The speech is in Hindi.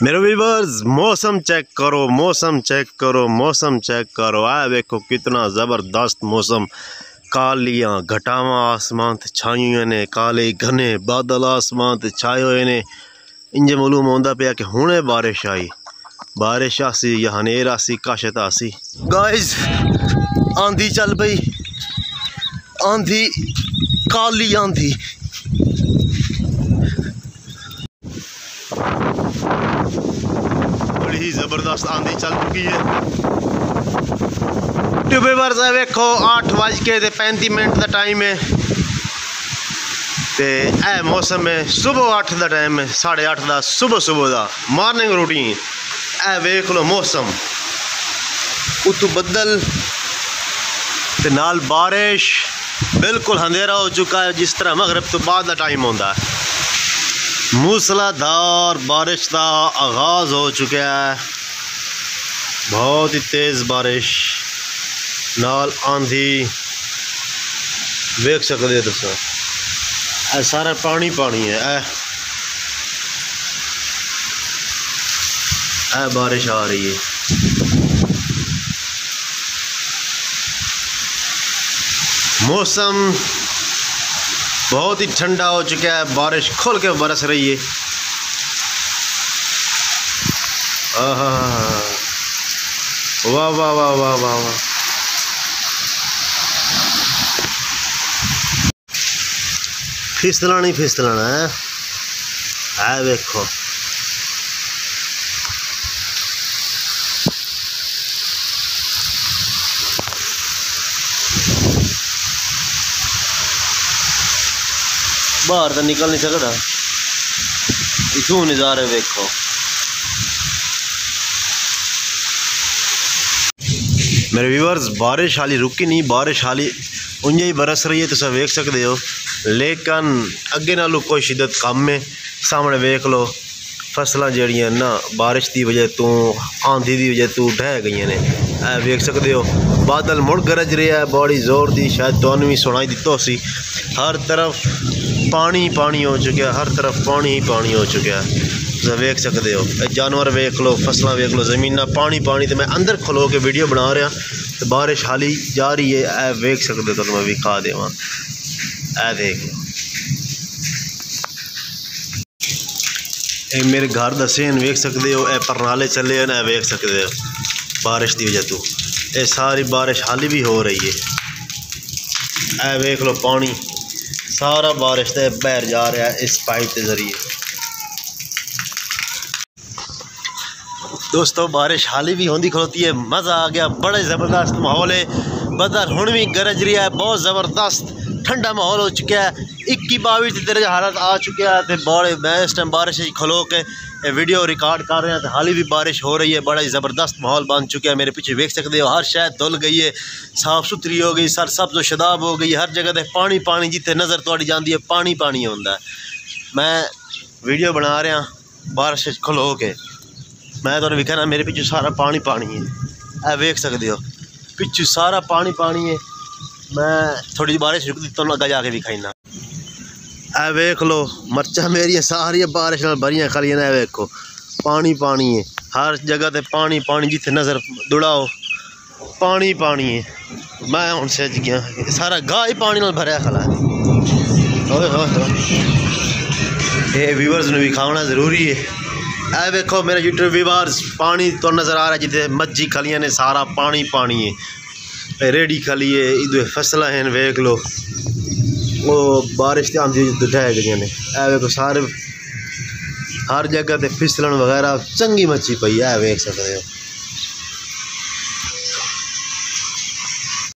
मेरे व्यूअर्स मौसम चेक करो, मौसम चेक करो, मौसम चेक करो। आ देखो कितना ज़बरदस्त मौसम। कालियां घटावां आसमान ते छाइयों ने, काले घने बादल आसमान ते छाए हुए ने। इंज मालूम होंदा पिया कि हुणे बारिश आई, बारिश आसी या हनेर आसी, काशत आसी। गाइस आंधी चल पई, आंधी काली आंधी। बड़ी ज़बरदस्त आंधी चल चुकी है। ट्यूबेवर्स है वेखो 8:35 का टाइम है ते ए मौसम है सुबह 8 का टाइम है, 8:30 का सुबह का मॉर्निंग रूटीन। ए वेख लो मौसम, उतू बदल ते नाल बारिश, बिल्कुल अंधेरा हो चुका है जिस तरह मगरब तो बाद का टाइम होता है। मूसलाधार बारिश का आगाज़ हो चुका है, बहुत ही तेज़ बारिश नाल आंधी वेख सकते हो तुम। ए सारा पानी पानी है। ए बारिश आ रही है। मौसम बहुत ही ठंडा हो चुका है, बारिश खुल के बरस रही है। वाह वाह वाह वाह वाह वाह। फिसलना नहीं फिसलना है देखो। बाहर तो निकल नहीं सकता, इथू नज़ारे देखो। मेरे व्यूअर्स बारिश हाली रुकी नहीं, बारिश हाली उंजे ही बरस रही है, तुम वेख सकते हो। लेकिन अगे नालों कोई शिद्दत कम है। सामने वेख लो फसलां जड़ियां ना बारिश की वजह तो, आंधी की वजह तो ढह गई ने। वेख सकते हो बादल मुड़ गरज रहा है बड़ी जोर की, शायद तुहानू भी सुनाई दिता सी। हर तरफ पानी पानी हो चुका है, हर तरफ पानी ही पानी हो चुका है। तुम वेख सकते हो जानवर वेख लो, फसलां वेख लो, ज़मीना पानी पानी। तो मैं अंदर खलो के वीडियो बना रहा तो बारिश हाली जा रही है। ए वेख सकते हो, तो मैं विखा देवां। ए देख लो, मेरे घर दसे वेख सकते हो, ए परनाले चले हैं, ए वेख सकते हो बारिश की वजह तो ये सारी बारिश हाली भी हो रही है। ए वेख लो पानी सारा बारिश से बहर जा रहा है इस पाइप के जरिए। दोस्तों बारिश हाली भी होंदी खलोती है, मज़ा आ गया, बड़े ज़बरदस्त माहौल है। बदल हुण भी गरज रहा है, बहुत ज़बरदस्त ठंडा माहौल हो चुका है। 21-22 दर्जा हालत आ चुका है। तो बड़े मैं इस टाइम बारिश खलो के वीडियो रिकॉर्ड कर रहे हैं, तो हाली भी बारिश हो रही है। बड़ा ही ज़बरदस्त माहौल बन चुका है। मेरे पीछे देख सकते हो हर शहर धुल गई है, साफ़ सुथरी हो गई, सर सब्ज़ो शदाब हो गई। हर जगह ते पानी पानी, जिथे नज़र थोड़ी जाती है पानी पानी होता है। मैं वीडियो बना रहा बारिश खलो के, मैं तो विखना मेरे पीछे सारा पानी पानी है। वेख सकते हो पिछू सारा पानी पानी है। मैं थोड़ी बारिश रुकती तो अगर जाके विखाईना। ए वेख लो मर्चा मेरी सारी बारिश नाल भरियां खलियां ने। वेखो पानी पानी है, हर जगह ते पानी पानी, जिथे नज़र दुड़ाओ पानी पानी है। मैं हुण सज गया, सारा गाह ही पानी नाल भरिया खला है। ये व्यूअर्स ने विखाना जरूरी है। ए वेखो मेरे यूट्यूब व्यूअर्स, पानी तो नज़र आ रहा है जिथे मज्जी खलियां ने, सारा पानी पानी है। रेडी खली है, इधर फसला हैं वेख लो, वो बारिश से आंधी ढह गई ने। ए वेखो सारे हर जगह ते फिसलन वगैरह चंगी मच्छी पई है, वेख सकते हो।